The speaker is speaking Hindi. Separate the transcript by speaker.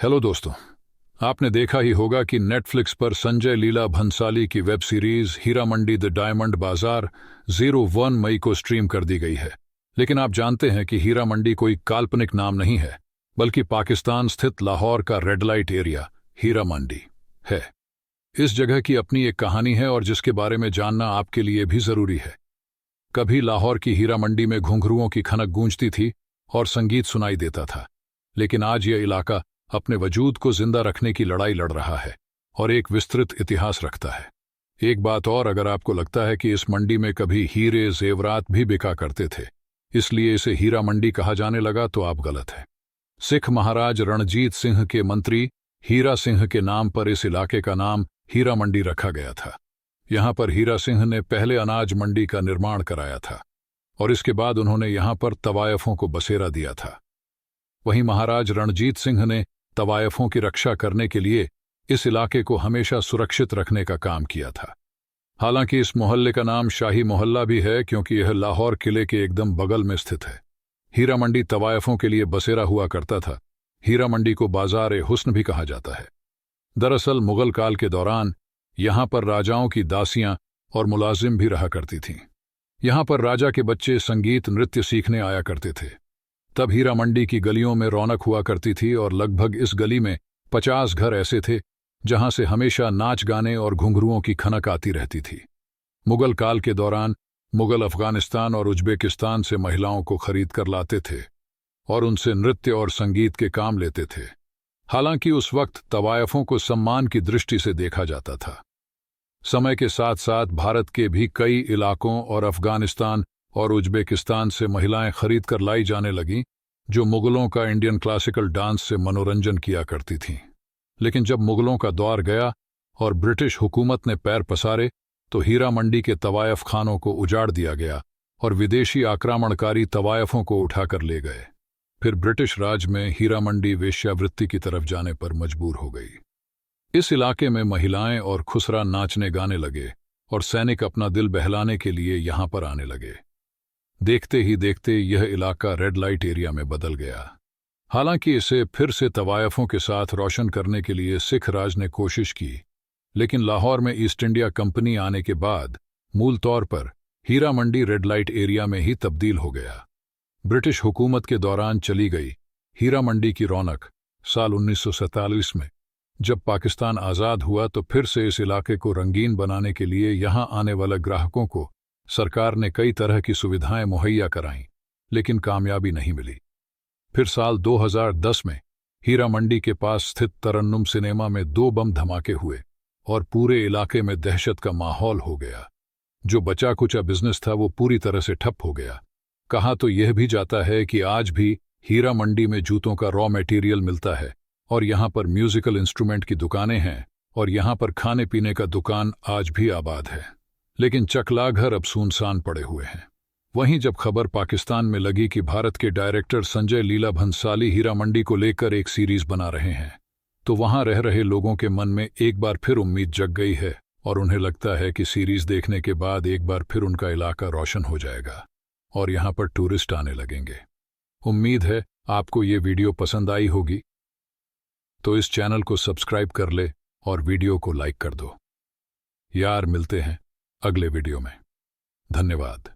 Speaker 1: हेलो दोस्तों। आपने देखा ही होगा कि नेटफ्लिक्स पर संजय लीला भंसाली की web series Heera Mandi the diamond bazaar 01 मई को स्ट्रीम कर दी गई है। लेकिन आप जानते हैं कि हीरा मंडी कोई काल्पनिक नाम नहीं है, बल्कि पाकिस्तान स्थित लाहौर का red light area Heera Mandi है। इस जगह की अपनी एक कहानी है और जिसके बारे में जानना आपके लिए भी जरूरी है। कभी लाहौर की हीरा मंडी में घुंघरुओं की खनक गूंजती थी और संगीत सुनाई देता था, लेकिन आज यह इलाका अपने वजूद को जिंदा रखने की लड़ाई लड़ रहा है और एक विस्तृत इतिहास रखता है। एक बात और, अगर आपको लगता है कि इस मंडी में कभी हीरे जेवरात भी बिका करते थे, इसलिए इसे हीरा मंडी कहा जाने लगा, तो आप गलत है। सिख महाराज रणजीत सिंह के मंत्री हीरा सिंह के नाम पर इस इलाके का नाम हीरा मंडी रखा गया था। यहां पर हीरा सिंह ने पहले अनाज मंडी का निर्माण कराया था और इसके बाद उन्होंने यहां पर तवायफों को बसेरा दिया था। वहीं महाराज रणजीत सिंह ने तवायफों की रक्षा करने के लिए इस इलाके को हमेशा सुरक्षित रखने का काम किया था। हालांकि इस मोहल्ले का नाम शाही मोहल्ला भी है क्योंकि यह लाहौर किले के एकदम बगल में स्थित है। हीरा मंडी तवायफों के लिए बसेरा हुआ करता था। हीरा मंडी को बाजार-ए-हुस्न भी कहा जाता है। दरअसल मुगल काल के दौरान यहां पर राजाओं की दासियां और मुलाजिम भी रहा करती थीं। यहां पर राजा के बच्चे संगीत नृत्य सीखने आया करते थे। तब हीरा मंडी की गलियों में रौनक हुआ करती थी और लगभग इस गली में 50 घर ऐसे थे जहां से हमेशा नाच गाने और घुंघरुओं की खनक आती रहती थी। मुगल काल के दौरान मुगल अफगानिस्तान और उज्बेकिस्तान से महिलाओं को खरीद कर लाते थे और उनसे नृत्य और संगीत के काम लेते थे। हालांकि उस वक्त तवायफों को सम्मान की दृष्टि से देखा जाता था। समय के साथ साथ भारत के भी कई इलाकों और अफगानिस्तान और उज्बेकिस्तान से महिलाएं खरीद कर लाई जाने लगीं, जो मुगलों का इंडियन क्लासिकल डांस से मनोरंजन किया करती थीं। लेकिन जब मुगलों का दौर गया और ब्रिटिश हुकूमत ने पैर पसारे, तो हीरा मंडी के तवायफ खानों को उजाड़ दिया गया और विदेशी आक्रमणकारी तवायफों को उठाकर ले गए। फिर ब्रिटिश राज में हीरा मंडी वेश्यावृत्ति की तरफ जाने पर मजबूर हो गई। इस इलाके में महिलाएं और खुसरा नाचने गाने लगे और सैनिक अपना दिल बहलाने के लिए यहां पर आने लगे। देखते ही देखते यह इलाका रेड लाइट एरिया में बदल गया। हालांकि इसे फिर से तवायफों के साथ रोशन करने के लिए सिख राज ने कोशिश की, लेकिन लाहौर में ईस्ट इंडिया कंपनी आने के बाद मूल तौर पर Heera Mandi red light area में ही तब्दील हो गया। ब्रिटिश हुकूमत के दौरान चली गई हीरा मंडी की रौनक साल 1947 में जब पाकिस्तान आज़ाद हुआ, तो फिर से इस इलाके को रंगीन बनाने के लिए यहां आने वाले ग्राहकों को सरकार ने कई तरह की सुविधाएं मुहैया कराईं, लेकिन कामयाबी नहीं मिली। फिर साल 2010 में हीरा मंडी के पास स्थित तरन्नुम सिनेमा में 2 बम धमाके हुए और पूरे इलाके में दहशत का माहौल हो गया। जो बचा कुचा बिजनेस था वो पूरी तरह से ठप हो गया। कहा तो यह भी जाता है कि आज भी हीरा मंडी में जूतों का रॉ मटेरियल मिलता है और यहां पर म्यूजिकल इंस्ट्रूमेंट की दुकानें हैं और यहां पर खाने पीने का दुकान आज भी आबाद है, लेकिन चकला घर अब सुनसान पड़े हुए हैं। वहीं जब खबर पाकिस्तान में लगी कि भारत के डायरेक्टर संजय लीला भंसाली हीरा मंडी को लेकर एक सीरीज बना रहे हैं, तो वहां रह रहे लोगों के मन में एक बार फिर उम्मीद जग गई है और उन्हें लगता है कि सीरीज देखने के बाद एक बार फिर उनका इलाका रोशन हो जाएगा और यहां पर टूरिस्ट आने लगेंगे। उम्मीद है आपको ये वीडियो पसंद आई होगी, तो इस चैनल को सब्सक्राइब कर ले और वीडियो को लाइक कर दो। यार, मिलते हैं अगले वीडियो में। धन्यवाद।